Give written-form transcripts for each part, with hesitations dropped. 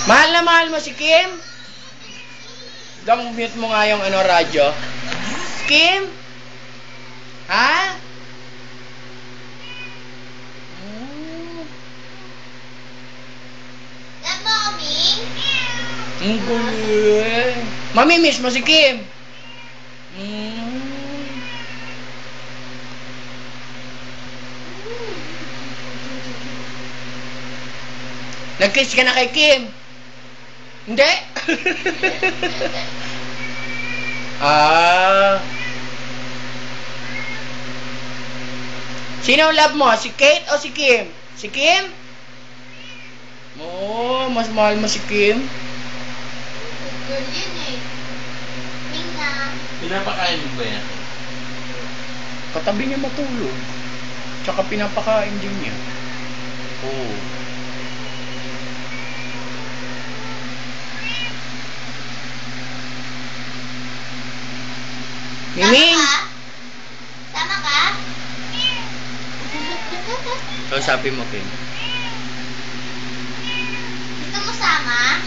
Mahal na mahal mo si Kim? Dong, mute mo nga yung radyo. Kim? Ha? Mommy? Ang gulo. Mamimiss mo si Kim? Nag-kiss ka na kay Kim? Hindi? Sino love mo? Si Kate o si Kim? Si Kim? Oo, mas mahal mo si Kim. Girl yun eh. Tingna. Pinapakain mo ba yan? Katabi niya matulog. Tsaka pinapakain din niya. Oo. Miming! Sama ka? Kausapin mo, Kim. Gusto mo sama?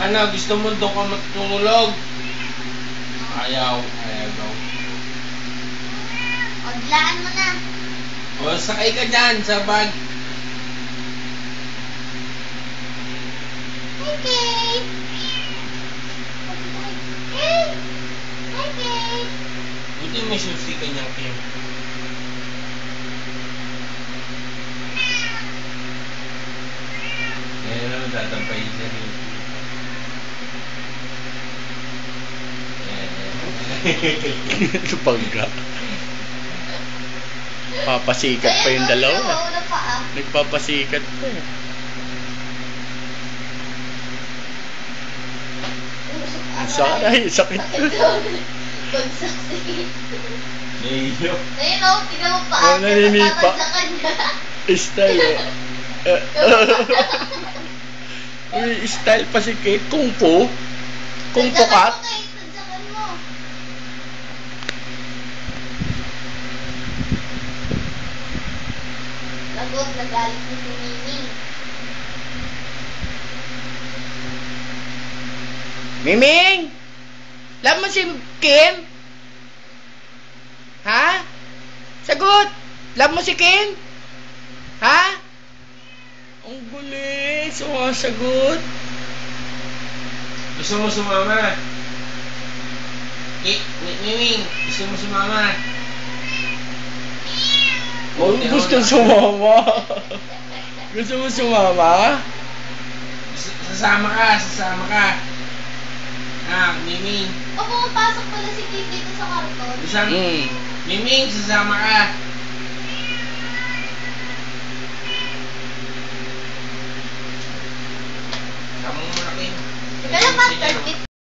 Ano, gusto mo doon ka matulog? Ayaw daw. Odlaan mo na. O, sakay ka dyan sa bag. Hi, Kate! Hey! Hi, Kate! Buti may susi ka niyang Kim. Ngayon naman tatampay siya rin. Bangga. Papasikat pa yung dalawa. Una pa ah. Nagpapasikat pa eh. Ang sakit. Pagsaksi. Naiyo. Ayun o, tignan mo pa. Oh, naninipa. Tatad sa kanya. Style eh. Uy, style pa si Kate. Kung po. Kung po kat. Tadyakan mo. Lagot, nagalit mo si Miming. Miming! Love mo si Kim? Ha? Sagot! Love mo si Kim? Ha? Ang gulis. Sumasagot. Gusto mo sumama? Miming, gusto mo sumama? Oh, gusto sumama. Gusto mo sumama? Sasama ka. Miming. O, pumapasok pala si Kate dito sa karton. Miming, sasama ka. Sama mo na, Kim. Kaya ba, 30